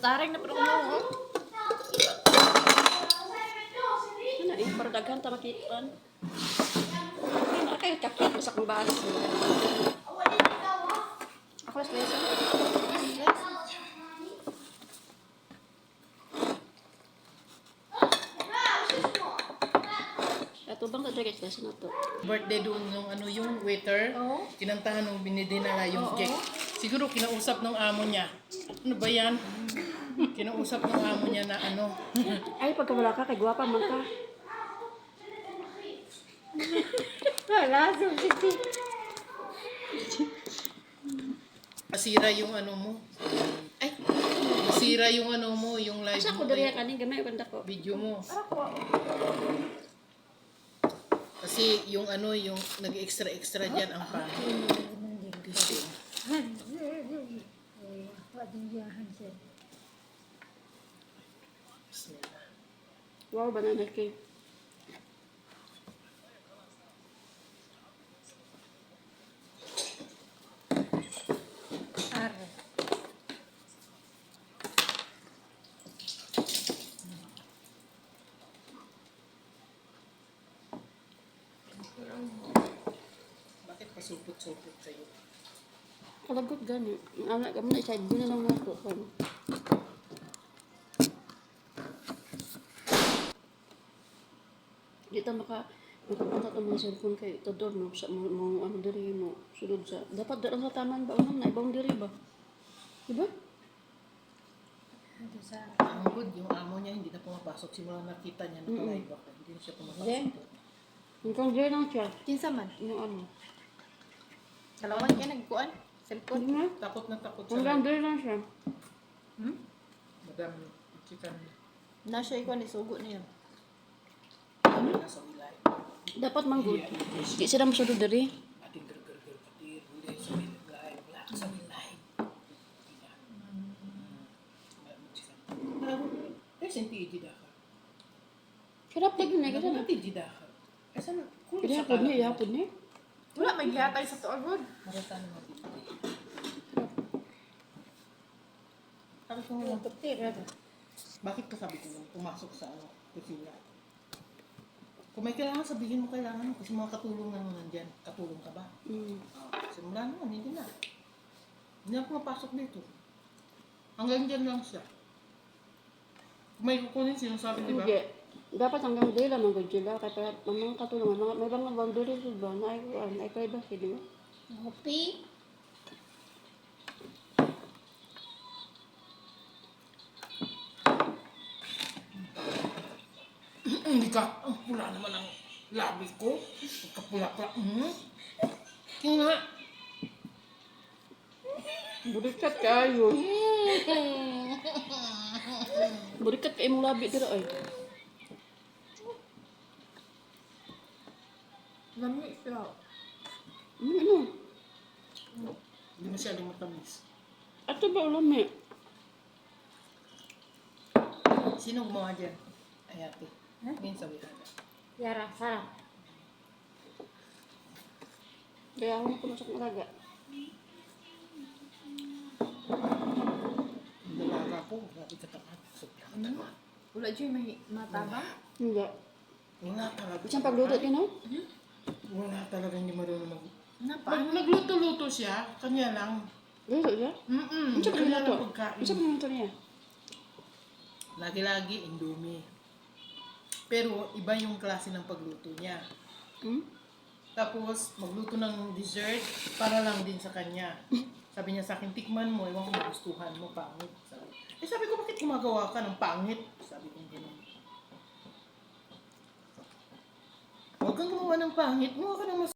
Staring na pero mo. Ano eh, para daghan ta makitaan. Ano kayo kakit sa kong bahas. Ako las lesa. Ato bang kadrigit lesa na to? Birthday doon yung ano yung waiter, Oo. kinantahan nung binidinala yung Oo. cake. Siguro kinausap ng amo niya. Ano ba yan? Kinausap ng amo niya na ano. Ay, pagka wala ka, kay guwapa man ka. Wala, sumsiti. Masira yung ano mo. Ay, masira yung ano mo, yung live Asa mo. ko diri kaning gamay banda ko. Video mo. Kasi yung ano, yung nag-extra dyan ang pangit. Kasi, bismillah. Wow, banana cake. Are. Bakit pasupot-supot sa'yo? Kalagot gani. Ang anak kamo na side din lang nato. Dito makapunta ka mga cellphone kay Todor no sa mo ano diri mo sulod sa dapat doon sa taman ba unang na ibang diri ba? Diba? Ito sa... Ang good, yung amo niya hindi na pumapasok. Simula nakita niya naka-live ako. Hindi na siya pumapasok. Then? Hanggang diri lang siya. Kinsa man? Yung ano. Salamat kayo nagkuan. Cellphone. Hindi nga. Takot na takot siya. Hanggang diri lang siya. Hmm? Madam, chicken. Na siya ikuan ni sugo niya. Nasa live. Dapat manggod. Di sila masulod diri. Ating ger-ger-ger patir. Huli sa live. Wala ka sa live. Eh, senti ijida ka. Kirap lagi na kasi na. Nagmati ijida ka. Kasi na, kung Pili hapon niya, ihapon niya. Wala, may gihatay sa tuagod. Marata na mati. Tapos mo lang tuptir. Bakit ka sabi ko nung pumasok sa ano, kusina? Kung may kailangan, sabihin mo kailangan mo. Kasi mga katulong na naman nandyan. Katulong ka ba? Simula naman, hindi na. Hindi na pumapasok dito. Hanggang dyan lang siya. Kung may kukunin, sinasabi, di ba? Hindi. Dapat hanggang diri lang manggod sila. Kaya mga katulungan, may mga boundaries ba na ay privacy, di ba? Hopi. Hindi ka, ang pula naman ang labi ko. Kapula-pula. Kaya nga. Burikat kayo. Burikat kayo mong labi dira ay. Lami siya. Ano? Hindi masyadong matamis. Ato ba ulam eh? Sino gumawa dyan? Ay, ate. Huh? Ngayon sa wihada. Yara, sarap. Kaya ako na pumasok ng raga. Ang dalaga ko, grabe katapat. Sobrang katapat. Wala dyan may matabang. Hindi. Wala talaga. Isang pagluto din no? Wala talaga hindi marunong mag... Paano? Nagluto-luto siya, kanya lang. Luto siya? Ano Isa pa kanya luto? lang pagkain. Isa pa luto niya? Lagi-lagi, Indomie. Pero iba yung klase ng pagluto niya. Tapos, magluto ng dessert para lang din sa kanya. Sabi niya sa akin, tikman mo, ewan ko magustuhan mo, pangit. Sabi ko, bakit gumagawa ka ng pangit? Sabi ko, gano'n. Huwag kang gumawa ng pangit, gumawa ka ng mas